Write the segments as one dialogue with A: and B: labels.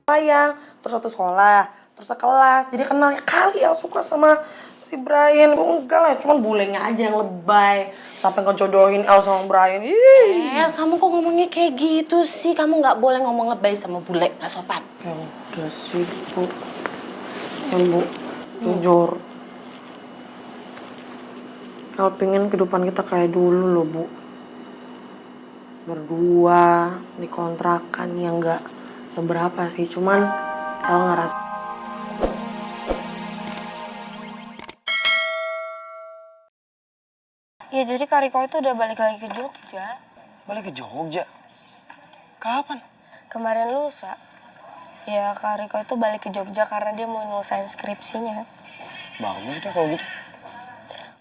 A: sayang, terus satu sekolah, terus sekelas, jadi kenal ya kali yang suka sama si Brian. Enggak lah, cuman bulenya aja yang lebay sampai ngejodohin El sama Brian.
B: Kamu kok ngomongnya kayak gitu sih? Kamu nggak boleh ngomong lebay sama bule, nggak sopan.
A: Ya udah sih Bu, ya Bu, jujur El pengen kehidupan kita kayak dulu loh Bu, berdua di kontrakan yang nggak seberapa sih, cuman El ngerasa
B: Ya jadi Kak Riko itu udah balik lagi ke Jogja.
C: Balik ke Jogja? Kapan?
B: Kemarin lusa. Ya Kak Riko itu balik ke Jogja karena dia mau nyelesain skripsinya.
C: Bagus deh kalau gitu.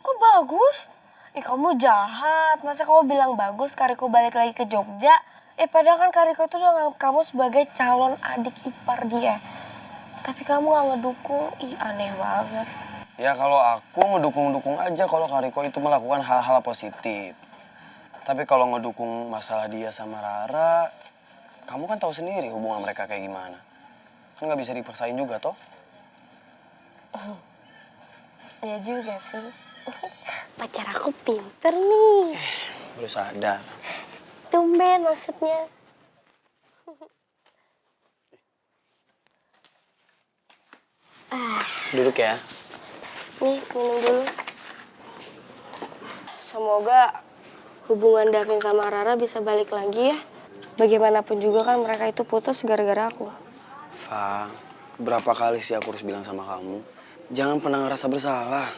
B: Kok bagus? Kamu jahat. Masa kamu bilang bagus Kak Riko balik lagi ke Jogja? Padahal kan Kak Riko itu udah nganggap kamu sebagai calon adik ipar dia. Tapi kamu gak ngedukung. Aneh banget.
C: Ya kalau aku ngedukung-dukung aja kalau Kak Riko itu melakukan hal-hal positif. Tapi kalau ngedukung masalah dia sama Rara, kamu kan tahu sendiri hubungan mereka kayak gimana. Kan nggak bisa dipaksain juga toh.
B: Ya juga sih. Pacar aku pinter nih.
C: Baru sadar.
B: Tumben maksudnya.
C: Duduk ya.
B: Nih, minum dulu. Semoga hubungan Davin sama Rara bisa balik lagi ya. Bagaimanapun juga kan mereka itu putus gara-gara aku.
C: Fa, berapa kali sih aku harus bilang sama kamu, jangan pernah ngerasa bersalah.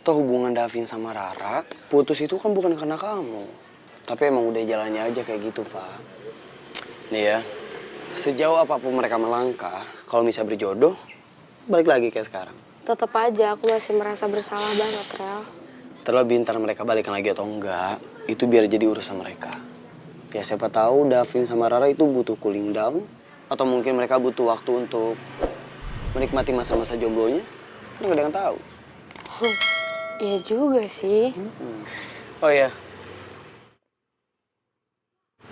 C: Toh hubungan Davin sama Rara, putus itu kan bukan karena kamu. Tapi emang udah jalannya aja kayak gitu, Fa. Nih ya, sejauh apapun mereka melangkah, kalau bisa berjodoh, balik lagi kayak sekarang.
B: Tetap aja aku masih merasa bersalah banget, Rel.
C: Terlebih ntar mereka balikan lagi atau enggak, itu biar jadi urusan mereka. Ya siapa tahu Davin sama Rara itu butuh cooling down, atau mungkin mereka butuh waktu untuk menikmati masa-masa jomblonya. Kan nggak ada yang tahu.
B: Iya juga sih.
C: Oh iya,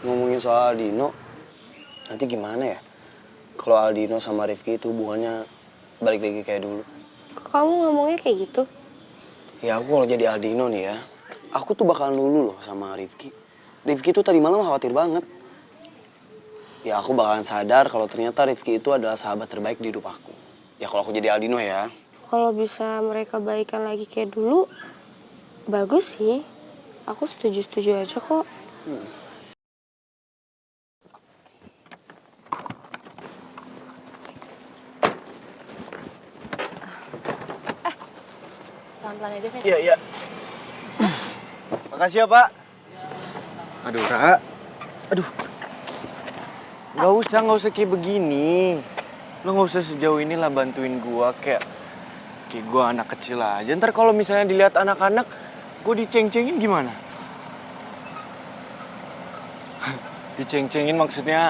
C: ngomongin soal Aldino, nanti gimana ya? Kalau Aldino sama Rifki itu hubungannya balik lagi kayak dulu.
B: Kok kamu ngomongnya kayak gitu?
C: Ya aku kalau jadi Aldino nih ya, aku tuh bakalan lulu loh sama Rifki. Rifki tuh tadi malam khawatir banget. Ya aku bakalan sadar kalau ternyata Rifki itu adalah sahabat terbaik di hidup aku. Ya kalau aku jadi Aldino ya.
B: Kalau bisa mereka baikan lagi kayak dulu, bagus sih. Aku setuju-setuju aja kok. Pelan-pelan aja, Vin.
C: Iya, iya. Makasih ya, Pak.
D: Aduh, Ra. Aduh. Gak usah kayak begini. Lo gak usah sejauh ini lah bantuin gua kayak gua anak kecil aja. Ntar kalau misalnya dilihat anak-anak, gua diceng-cengin gimana? Diceng-cengin maksudnya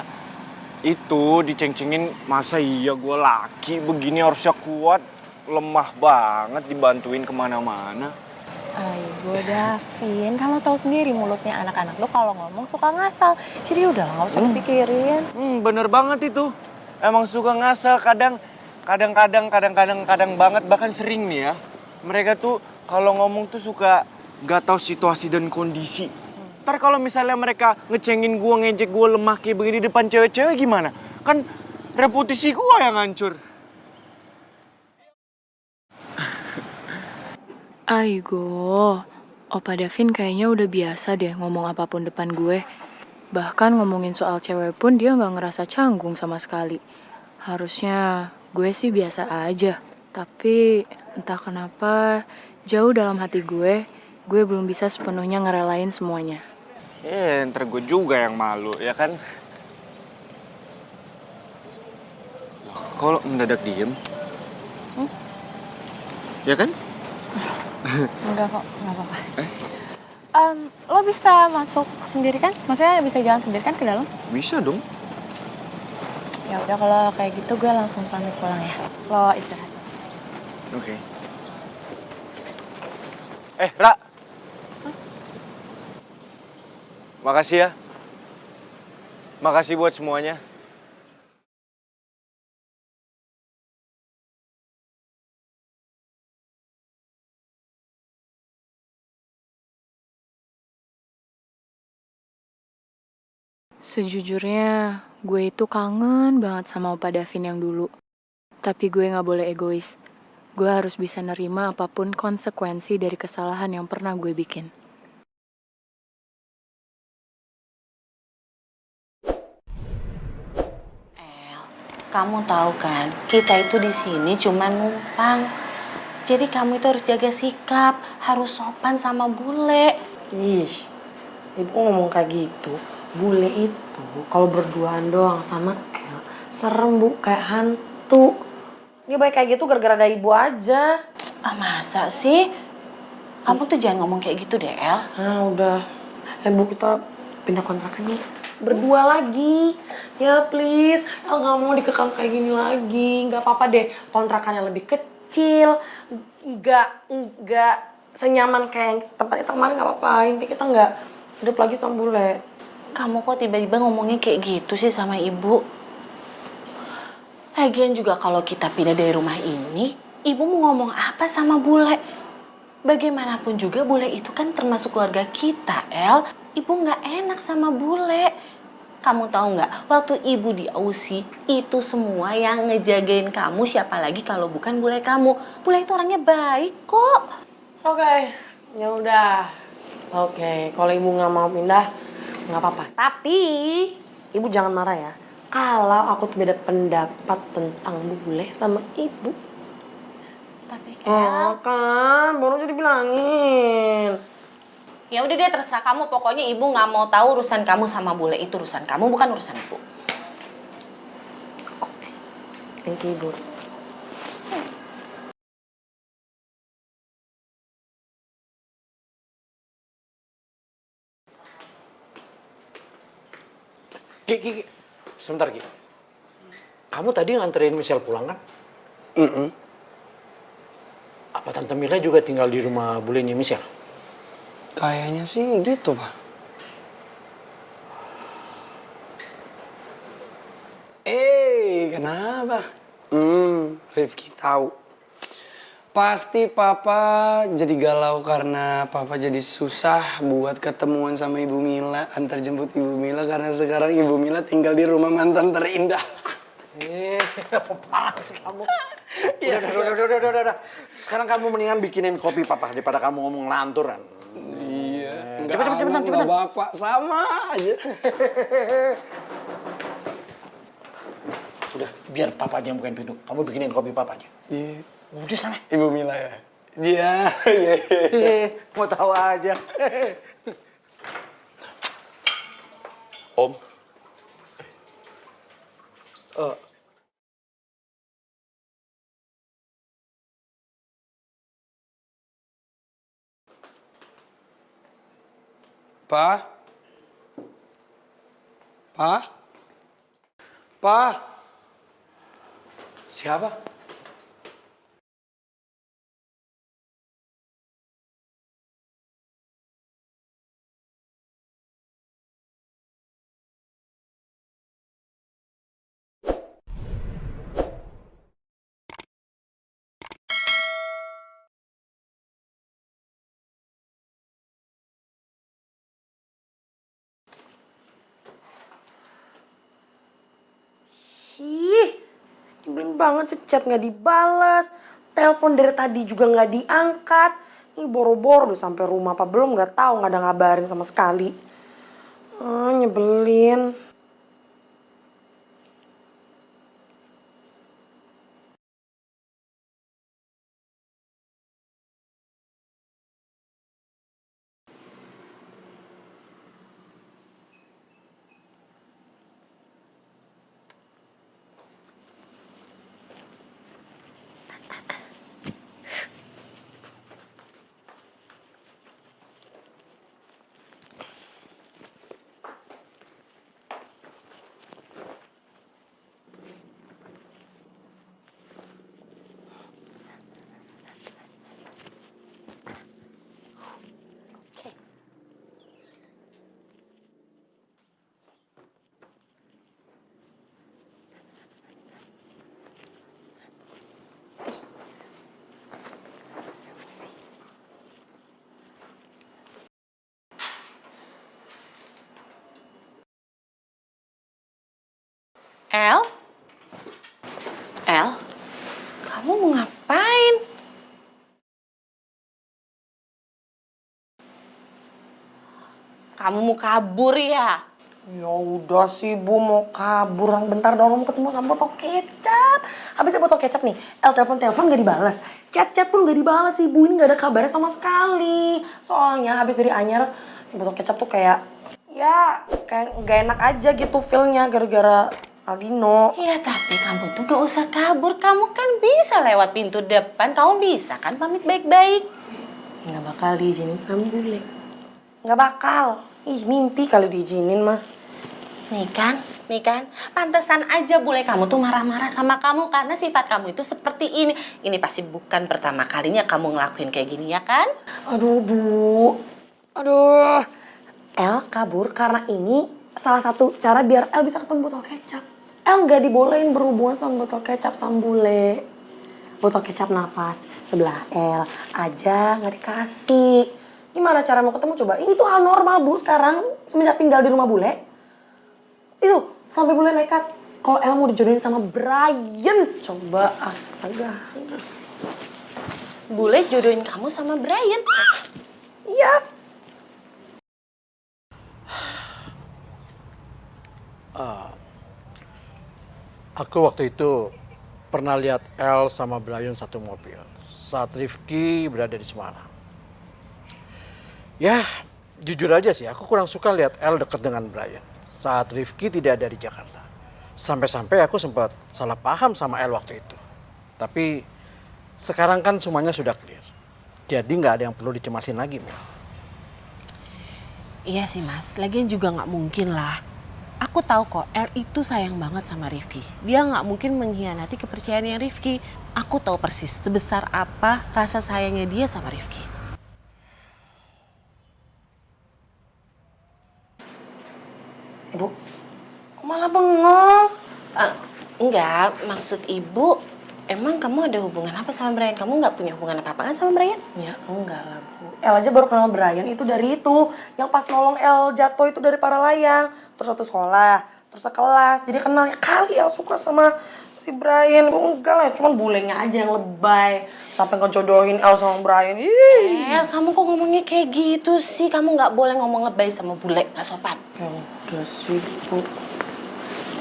D: itu, diceng-cengin masa iya gua laki begini harusnya kuat. Lemah banget dibantuin kemana-mana.
E: Ayo Davin, kamu tahu sendiri mulutnya anak-anak tuh kalau ngomong suka ngasal. Jadi udah nggak usah dipikirin.
D: Bener banget itu. Emang suka ngasal kadang banget, bahkan sering nih ya. Mereka tuh kalau ngomong tuh suka gak tahu situasi dan kondisi. Ntar kalau misalnya mereka ngecengin gua, ngejek gua lemah kayak begini di depan cewek-cewek gimana? Kan reputasi gua yang hancur.
E: Aigo, Opa Davin kayaknya udah biasa deh ngomong apapun depan gue. Bahkan ngomongin soal cewek pun dia nggak ngerasa canggung sama sekali. Harusnya gue sih biasa aja. Tapi entah kenapa jauh dalam hati gue belum bisa sepenuhnya ngerelain semuanya.
D: Ntar gue juga yang malu, ya kan? Kok lo mendadak diem? Ya kan?
E: Enggak kok, nggak apa-apa. Lo bisa masuk sendiri kan? Maksudnya bisa jalan sendiri kan ke dalam?
D: Bisa dong.
E: Ya udah kalau kayak gitu gue langsung pamit pulang ya. Lo istirahat.
D: Oke. Ra. Makasih ya. Makasih buat semuanya.
E: Sejujurnya, gue itu kangen banget sama Opa Davin yang dulu. Tapi gue gak boleh egois. Gue harus bisa nerima apapun konsekuensi dari kesalahan yang pernah gue bikin.
F: Kamu tahu kan, kita itu di sini cuma numpang. Jadi kamu itu harus jaga sikap, harus sopan sama bule.
A: Ih, ibu ngomong kayak gitu. Bule itu kalau berduaan doang sama El, serem bu, kayak hantu. Dia baik kayak gitu gara-gara ada ibu aja.
F: Ah masa sih? Kamu tuh jangan ngomong kayak gitu deh, El.
A: Ah udah, bu kita pindah kontrakan nih. Berdua lagi. Ya please, El gak mau dikekang kayak gini lagi. Gak apa-apa deh, kontrakannya lebih kecil. Gak senyaman kayak tempat kita kemarin, gak apa-apa. Intinya kita gak hidup lagi sama bule.
F: Kamu kok tiba-tiba ngomongnya kayak gitu sih sama ibu? Lagian juga kalau kita pindah dari rumah ini, ibu mau ngomong apa sama bule? Bagaimanapun juga bule itu kan termasuk keluarga kita, El. Ibu nggak enak sama bule. Kamu tahu nggak, waktu ibu di Aussie, itu semua yang ngejagain kamu siapa lagi kalau bukan bule kamu. Bule itu orangnya baik kok.
A: Oke, ya udah. Oke, kalau ibu nggak mau pindah, nggak apa-apa. Tapi ibu jangan marah ya. Kalau aku tuh beda pendapat tentang bule sama ibu.
F: Tapi
A: Oh kan, baru aja dibilangin.
F: ya udah deh terserah kamu. Pokoknya ibu nggak mau tahu urusan kamu sama bule, itu urusan kamu bukan urusan ibu.
A: Oke, thank you ibu.
G: Ki, sebentar Ki. Kamu tadi nganterin Michelle pulang kan? Apa Tante Mila juga tinggal di rumah bulenya Michelle?
C: Kayaknya sih gitu, Pak. Kenapa? Rifki tahu. Pasti Papa jadi galau karena Papa jadi susah buat ketemuan sama Ibu Mila, antar jemput Ibu Mila karena sekarang Ibu Mila tinggal di rumah mantan terindah.
G: Apa sih kamu? Udah. Sekarang kamu mendingan bikinin kopi Papa daripada kamu ngomong lanturan.
C: Iya.
G: Cepetan.
C: Enggak Bapak sama aja.
G: Udah, biar Papa aja yang bukain pintu. Kamu bikinin kopi Papa aja.
C: Iya.
G: Udah sana.
C: Ibu Mila ya. Iya.
G: Mau tahu aja.
H: Om,
C: Pa? Pa? Pa?
G: Siapa?
A: Ih, nyebelin banget sih, chat nggak dibales, telepon dari tadi juga nggak diangkat. Ini boro-boro udah sampai rumah apa belum nggak tahu, nggak ada ngabarin sama sekali. Nyebelin.
F: Kamu mau kabur ya?
A: Ya udah sih Bu, mau kabur. Bentar dong, mau ketemu sama botol kecap. Habisnya botol kecap nih, El telepon gak dibalas. Chat-chat pun gak dibalas sih Bu, ini gak ada kabarnya sama sekali. Soalnya habis dari Anyar, botol kecap tuh kayak, ya kayak gak enak aja gitu feel-nya gara-gara Aldino.
F: Ya tapi kamu tuh gak usah kabur. Kamu kan bisa lewat pintu depan. Kamu bisa kan pamit baik-baik.
A: Gak bakal diizinin sama bule. Gak bakal. Ih, mimpi kali diizinin mah.
F: Nih kan, pantesan aja bule kamu tuh marah-marah sama kamu karena sifat kamu itu seperti ini. Ini pasti bukan pertama kalinya kamu ngelakuin kayak gini ya kan?
A: Aduh Bu, aduh. El kabur karena ini salah satu cara biar El bisa ketemu botol kecap. El gak dibolehin berhubungan sama botol kecap sama bule. Botol kecap nafas sebelah El aja gak dikasih. Gimana cara mau ketemu coba? Ini tuh hal normal Bu sekarang semenjak tinggal di rumah bule. Itu sampai bule nekat kalau El mau dijodohin sama Brian. Coba astaga.
F: Bule jodohin kamu sama Brian.
A: Iya.
G: Aku waktu itu pernah lihat El sama Brian satu mobil saat Rifki berada di Semarang. Ya, jujur aja sih, aku kurang suka lihat El deket dengan Brian saat Rifki tidak ada di Jakarta. Sampai-sampai aku sempat salah paham sama El waktu itu. Tapi sekarang kan semuanya sudah clear. Jadi nggak ada yang perlu dicemasin lagi, Mel.
F: Iya sih Mas, lagian juga nggak mungkin lah. Aku tahu kok El itu sayang banget sama Rifki. Dia nggak mungkin mengkhianati kepercayaannya Rifki. Aku tahu persis sebesar apa rasa sayangnya dia sama Rifki.
A: Ibu, kok malah bengong?
F: Enggak, maksud ibu, emang kamu ada hubungan apa sama Brian? Kamu nggak punya hubungan apa-apa kan sama Brian?
A: Ya enggak lah Bu. El aja baru kenal Brian itu dari itu. Yang pas nolong El jatuh itu dari para layang. Terus satu sekolah, terus sekelas. Jadi kenal ya kali El suka sama si Brian. Enggak lah, cuman bulenya aja yang lebay. Sampai ngejodohin El sama Brian. Ih.
F: El, kamu kok ngomongnya kayak gitu sih? Kamu nggak boleh ngomong lebay sama bule, nggak sopan.
A: Ya udah sih Bu.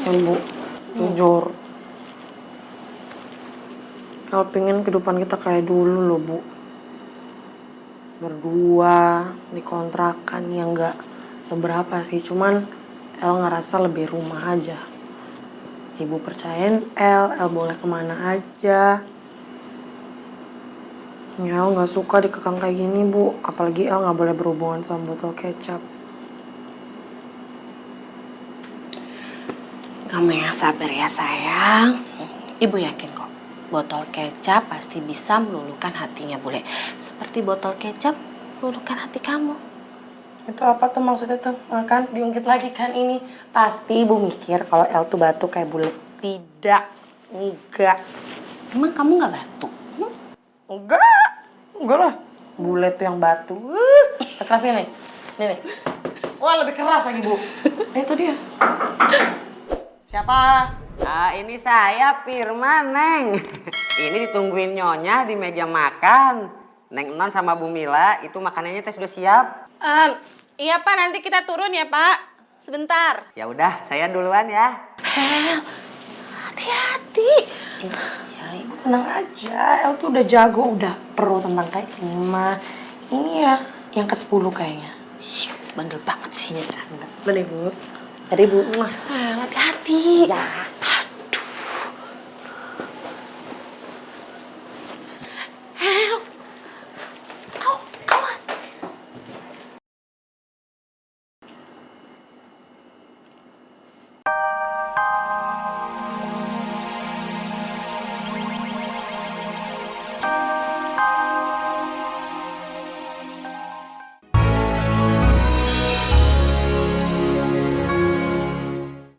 A: Ya Bu, jujur. El pengen kehidupan kita kayak dulu loh Bu. Berdua di kontrakan yang nggak seberapa sih, cuman El ngerasa lebih rumah aja. Ibu percayain El boleh kemana aja. Ya El nggak suka dikekang kayak gini Bu, apalagi El nggak boleh berhubungan sama botol kecap.
F: Kamu yang sabar ya sayang. Ibu yakin kok, botol kecap pasti bisa meluluhkan hatinya bule. Seperti botol kecap meluluhkan hati kamu.
A: Itu apa tuh maksudnya tuh? Kan diungkit lagi kan ini. Pasti ibu mikir kalau El tuh batu kayak bule. Tidak. Enggak.
F: Emang kamu nggak batu?
A: Enggak. Enggak lah. Bule tuh yang batu. Sekeras ini nih. Nih nih. Wah lebih keras lagi Bu. Itu dia. Siapa?
I: Ini saya Firman, Neng. Ini ditungguin Nyonya di meja makan. Neng Non sama Bu Mila, itu makanannya teh sudah siap.
F: Iya Pak, nanti kita turun ya Pak. Sebentar.
I: Ya udah, saya duluan ya.
F: Hel, hati-hati.
A: Ya ibu tenang aja. El tuh udah jago, udah pro tentang kayak gini mah. Ini ya yang ke-10 kayaknya.
F: Bandel banget sih.
A: Bener Bu. Tadi Bu.
F: Hel, hati-hati.
A: Ya.